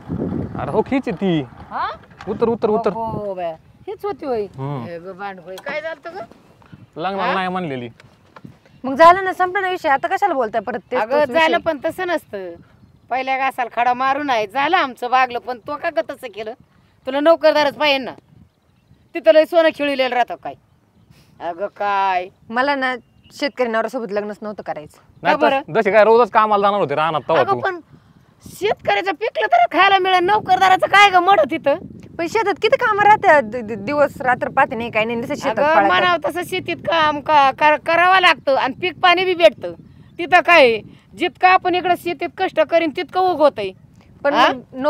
अरे हो खीच ती हा उतर उतर उतर हो बे हेच होती होय भांडखोळी काय झालं ग लग्नाला नाही म्हणलेली मग झालं ना संपलं ना विषय आता कशाला बोलताय परत तेच अगं तोच विषय. झालं पण तसं नसतं पहिल्या घासाला खडा मारून आहे झालं आमचं वागलं पण तो का ग तसं केलं तुला नोकरदारच पाहिजे ना तिथं लय सोनं खिळलेलं राहतं काय अगं काय मला ना शेतकरी नवऱ्यासोबत लग्नच नव्हतं करायचं नाही बरं? तर जसे काय रोजच कामाला जाणार होते रानात तवा अगं तू पण शेतकऱ्याचं पिकलं तर खायला मिळेल नोकरदाराचं काय ग मड तिथं पण शेतात किती काम राहते दिवस रात्र पाहते नाही काय नाही नुसतं शेतात अगं पळायचं. म्हणावं तसं शेतीत काम करावं लागतं आणि पीक पाणी बी भेटतं तिथं काय जितकं आपण इकडं शेतीत कष्ट करीन तितकं उगवतंय पण हा? मग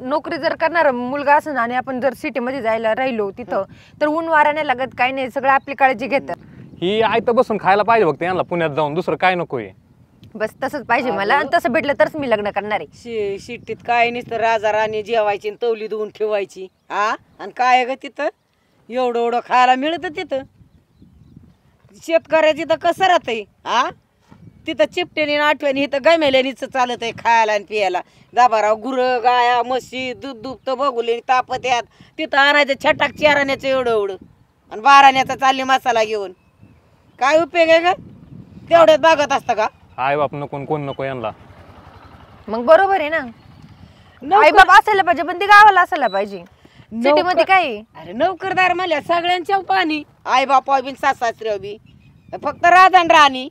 नोकरी जर करणार मुलगा असं आणि आपण जर सिटीमध्ये जायला राहिलो तिथं तर ऊन वारा नाही लागत काही नाही सगळं आपली काळजी घेतात ही आयतं बसून खायला पाहिजे फक्त यांना पुण्यात जाऊन दुसरं काय नकोय बस तसंच पाहिजे मला आणि तसं भेटलं तरच मी लग्न करणार आहे शिट्टीत काय नसतं राजा राणी जेवायची आणि तवली धुवून ठेवायची हा आणि काय ग तिथं एवढं एवढं खायला मिळतं तिथं शेतकऱ्याची तर कसं राहतंय हा तिथं चिपटेने आठवणी इथं गमेल्यानीच चालत आहे खायला आणि पियाला दाबाराव गुरं गाया म्हशी दूध दुभतं बघुले तापत यात तिथं आणायचं छटाक चाराण्याचं एवढं एवढं आणि बाराण्याचा चालली मसाला घेऊन काय उपयोग आहे ग तेवढ्यात बागत असतं का आई बाप नको आणि कोण नको यांना मग बरोबर आहे ना आई बाबा असायला पाहिजे पण ते गावाला असायला पाहिजे सिटीमध्ये काय आहे? अरे नोकरदार म्हणल्या सगळ्यांच्या पाणी आई बापा बी सासऱ्या बी फक्त राजन राणी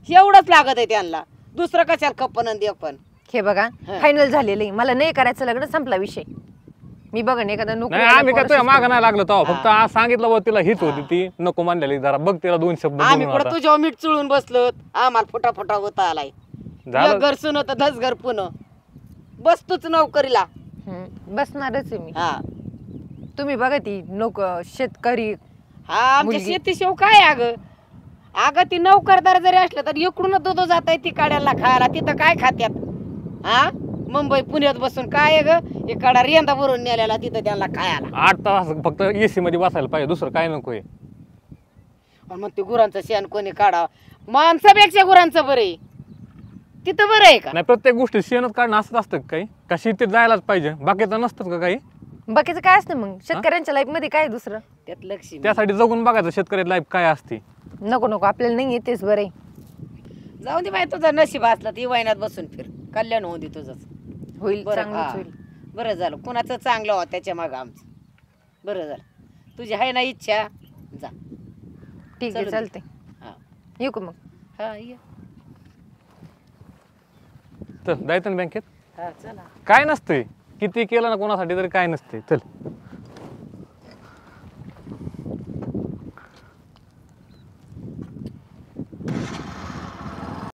एवढंच लागत आहे त्यांना दुसरं कशाला खप्पन आणि देव पण हे बघा फायनल झालेलं आहे मला नाही करायचं लग्न संपला विषय मी बघा ना एखादा नाही आम्ही काय तुझ्या मागं नाही लागलो तेव्हा फक्त हा. आज सांगितलं बघ तिला हीच होती ती नको म्हणलेली जरा बघ तिला दोन शब्द आम्ही बोलून पुढे आता. तुझ्या मीठ चुळून बसलो आम्हाला फुटा फुटा होता आलाय झालं. एक घर सुन तर 10 घर पुन बस तूच नोकरीला बसणारच आहे मी हा तुम्ही बघा ती शेतकरी हा आमच्या मुलगी. शेती शेव काय अगं ती नोकरदार जरी असलं तर इकडूनच दूध जात आहे ती काड्याला खायला तिथं काय खात्यात हा मुंबई पुण्यात बसून काय आहे ग इकडा रेंदा भरून नेलेला तिथं त्यांना खायला 8 तास फक्त एसी मध्ये बसायला पाहिजे दुसरं काय नकोय आणि मग ते गुरांचं शेण कोणी काढा माणसापेक्षा गुरांचं बरं आहे तिथं बरं आहे का नाही प्रत्येक गोष्टी शेणच काढणं असंच असतं का काही का शेतीत जायलाच पाहिजे बाकीचं नसतं का काही बाकीचं काय असतं मग शेतकऱ्यांच्या लाईफ मध्ये काय दुसरं त्यात लक्ष त्यासाठी जगून बघायचं शेतकरी लाईफ काय असते नको नको आपल्याला नाही येतेच बरं आहे. जाऊ दे बाई तुझा नशीब असला ती वैनात बसून फिर कल्याण होऊ दे तुझंच होईल बरं चांगलंच हा. होईल बरं झालं कुणाचं चांगलं हो त्याच्या मागं आमचं बरं झालं तुझी आहे ना इच्छा जा ठीक आहे चालेल. चालते हा येऊ का मग हा ये तर जायचं ना बँकेत हा चला काय नसतंय किती केलं ना कोणासाठी तरी काय नसते चल